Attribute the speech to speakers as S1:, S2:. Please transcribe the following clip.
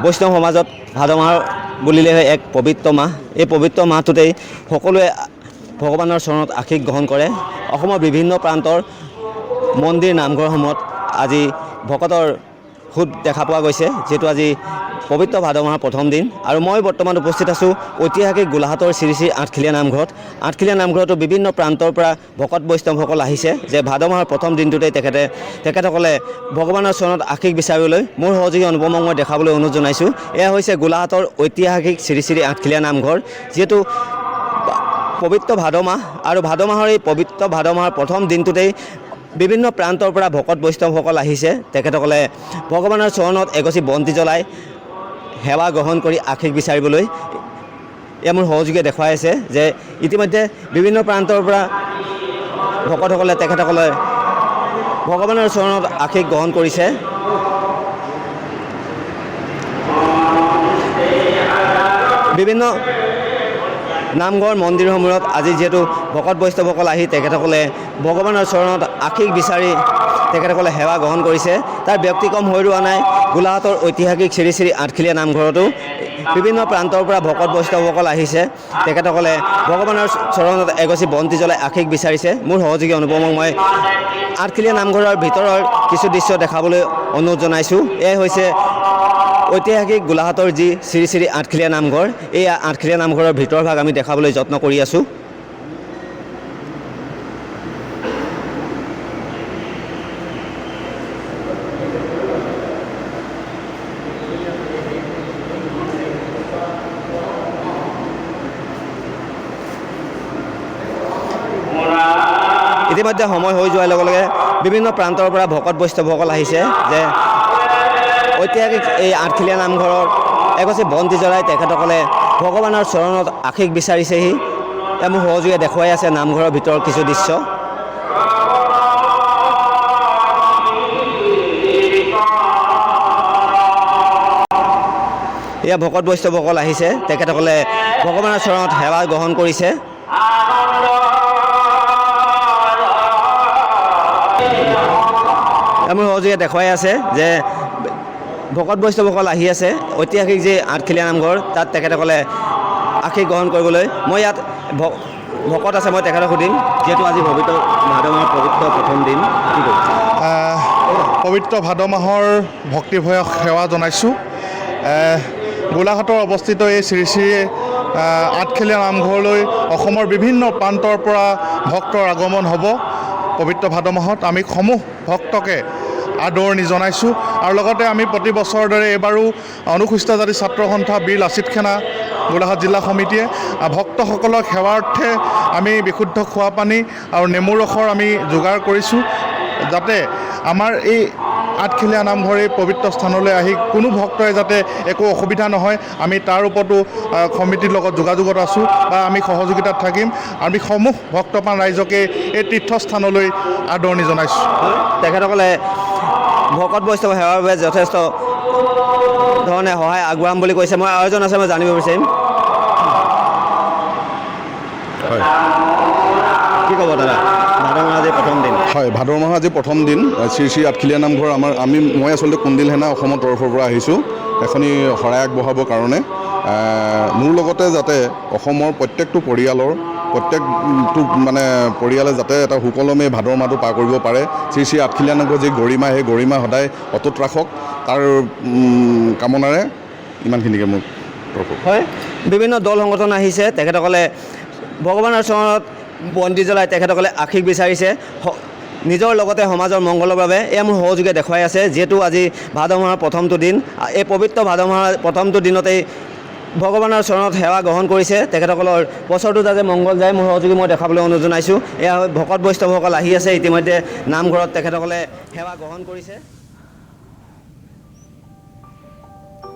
S1: বৈষ্ণৱ সমাজত ভাদ মাহ বুলিলে এক পবিত্ৰ মাহ। এই পবিত্ৰ মাহটোতেই সকলোৱে ভগৱানৰ চৰণত আশীষ গ্ৰহণ কৰে। অসমৰ বিভিন্ন প্ৰান্তৰ মন্দিৰ নামঘৰসমূহত আজি ভকতৰ সোঁত দেখা পোৱা গৈছে, যিহেতু আজি পবিত্ৰ ভাদ মাহৰ প্ৰথম দিন। আৰু মই বৰ্তমান উপস্থিত আছোঁ ঐতিহাসিক গোলাঘাটৰ শ্ৰী শ্ৰী আঠখেলীয়া নামঘৰত। আঠখেলীয়া নামঘৰতো বিভিন্ন প্ৰান্তৰ পৰা ভকত বৈষ্ণৱসকল আহিছে, যে ভাদ মাহৰ প্ৰথম দিনটোতেই তেখেতসকলে ভগৱানৰ চৰণত আশীষ বিচাৰিবলৈ মোৰ সহযোগী অনুপমক মই দেখাবলৈ অনুৰোধ জনাইছোঁ। এয়া হৈছে গোলাঘাটৰ ঐতিহাসিক শ্ৰী শ্ৰী আঠখেলীয়া নামঘৰ, যিহেতু পবিত্ৰ ভাদ মাহ আৰু ভাদ মাহৰ এই পবিত্ৰ ভাদ মাহৰ প্ৰথম দিনটোতেই বিভিন্ন প্ৰান্তৰ পৰা ভকত বৈষ্ণৱসকল আহিছে। তেখেতসকলে ভগৱানৰ চৰণত এগছি বন্তি জ্বলাই সেৱা গ্ৰহণ কৰি আশীষ বিচাৰিবলৈ এয়া মোৰ সহযোগীয়ে দেখুৱাই আছে, যে ইতিমধ্যে বিভিন্ন প্ৰান্তৰ পৰা ভকতসকলে তেখেতসকলে ভগৱানৰ চৰণত আশীষ গ্ৰহণ কৰিছে। বিভিন্ন নামঘৰ মন্দিৰসমূহত আজি যিহেতু ভকত বৈষ্ণৱসকল আহি তেখেতসকলে ভগৱানৰ চৰণত আশীষ বিচাৰি তেখেতসকলে সেৱা গ্ৰহণ কৰিছে, তাৰ ব্যক্তিক্ৰম হৈ ৰোৱা নাই। গোলাঘাটৰ ঐতিহাসিক শ্ৰী শ্ৰী আঠখেলীয়া নামঘৰতো বিভিন্ন প্ৰান্তৰ পৰা ভকত বৈষ্ণৱসকল আহিছে, তেখেতসকলে ভগৱানৰ চৰণত এগছি বন্তি জ্বলাই আশীষ বিচাৰিছে। মোৰ সহযোগী অনুপমক মই আঠখেলীয়া নামঘৰৰ ভিতৰৰ কিছু দৃশ্য দেখাবলৈ অনুৰোধ জনাইছোঁ। এয়াই হৈছে ঐতিহাসিক গোলাঘাটৰ যি শ্ৰী শ্ৰী আঠখেলীয়া নামঘৰ। এই আঠখেলীয়া নামঘৰৰ ভিতৰ ভাগ আমি দেখাবলৈ যত্ন কৰি আছোঁ। ইতিমধ্যে সময় হৈ যোৱাৰ লগে লগে বিভিন্ন প্ৰান্তৰ পৰা ভকত বৈষ্ণৱসকল আহিছে, যে ঐতিহাসিক এই আঠখেলীয়া নামঘৰৰ এগছি বন্তি জ্বলাই তেখেতসকলে ভগৱানৰ চৰণত আশীষ বিচাৰিছেহি। এয়া মোৰ সহযোগীয়ে দেখুৱাই আছে নামঘৰৰ ভিতৰৰ কিছু দৃশ্য। এয়া ভকত বৈষ্ণৱসকল আহিছে, তেখেতসকলে ভগৱানৰ চৰণত সেৱা গ্ৰহণ কৰিছে। মোৰ সহযোগীয়ে দেখুৱাই আছে যে ভকত বৈষ্ণৱসকল আহি আছে ঐতিহাসিক যি আঠখেলীয়া নামঘৰ, তাত তেখেতসকলে আশীষ গ্ৰহণ কৰিবলৈ। মই ইয়াত ভকত আছে, মই তেখেতক সুধিম, যিহেতু আজি পবিত্ৰ ভাদ মাহৰ পবিত্ৰ প্ৰথম দিন, কি কয়?
S2: পবিত্ৰ ভাদ মাহৰ ভক্তিভয় সেৱা জনাইছোঁ। গোলাঘাটৰ অৱস্থিত এই শ্ৰী শ্ৰী আঠখেলীয়া নামঘৰলৈ অসমৰ বিভিন্ন প্ৰান্তৰ পৰা ভক্তৰ আগমন হ'ব। পবিত্ৰ ভাদ মাহত আমি সমূহ ভক্তকে আদৰণি জনাইছোঁ, আৰু লগতে আমি প্ৰতি বছৰৰ দৰে এইবাৰো অনুসূচিত জাতি ছাত্ৰ সন্থা বীৰ লাচিত সেনা গোলাঘাট জিলা সমিতিয়ে ভক্তসকলক সেৱাৰ্থে আমি বিশুদ্ধ খোৱা পানী আৰু নেমু ৰসৰ আমি যোগাৰ কৰিছোঁ, যাতে আমাৰ এই আঠখেলীয়া নামঘৰ এই পবিত্ৰ স্থানলৈ আহি কোনো ভক্তই যাতে একো অসুবিধা নহয়, আমি তাৰ ওপৰতো সমিতিৰ লগত যোগাযোগত আছোঁ, বা আমি সহযোগিতাত থাকিম। আমি সমূহ ভক্তপ্ৰাণ ৰাইজকে এই তীৰ্থস্থানলৈ আদৰণি জনাইছোঁ।
S1: তেখেতসকলে ভকত বৈষ্ণৱ সেৱাৰ বাবে যথেষ্ট ধৰণে সহায় আগবঢ়াম বুলি কৈছে। মই আৰু এজন আছে, মই জানিব বিচাৰিম।
S2: হয়,
S1: কি ক'ব দাদা? ভাদ মাহ আজি প্ৰথম দিন।
S3: হয়, ভাদ মাহৰ আজি প্ৰথম দিন। শ্ৰী শ্ৰী আঠখেলীয়া নামঘৰ মই আচলতে কুন্দিল সেনা অসমৰ তৰফৰ পৰা আহিছোঁ এখনি শৰাই আগবঢ়াবৰ কাৰণে। মোৰ লগতে যাতে অসমৰ প্ৰত্যেকটো পৰিয়ালে যাতে এটা সুকলমে ভাদৰ মাহটো পাৰ কৰিব পাৰে, শ্ৰী শ্ৰী আঠখেলীয়া নামঘৰ যি গৰিমা, সেই গৰিমা সদায় অটুট ৰাখক, তাৰ কামনাৰে ইমানখিনিকে মোৰ তৰফৰ।
S1: হয়, বিভিন্ন দল সংগঠন আহিছে, তেখেতসকলে ভগৱানৰ চৰণত বন্তি জ্বলাই তেখেতসকলে আশীষ বিচাৰিছে নিজৰ লগতে সমাজৰ মংগলৰ বাবে। এয়া মোৰ সহযোগে দেখুৱাই আছে, যিহেতু আজি ভাদ মাহৰ প্ৰথমটো দিন। এই পবিত্ৰ ভাদ মাহৰ প্ৰথমটো দিনতেই ভগৱানৰ চৰণত সেৱা গ্ৰহণ কৰিছে, তেখেতসকলৰ বছৰটো যাতে মংগল যায়, মোৰ সহযোগী মই দেখাবলৈ অনুৰোধ জনাইছোঁ। এয়া ভকত বৈষ্ণৱসকল আহি আছে ইতিমধ্যে নামঘৰত, তেখেতসকলে সেৱা গ্ৰহণ কৰিছে।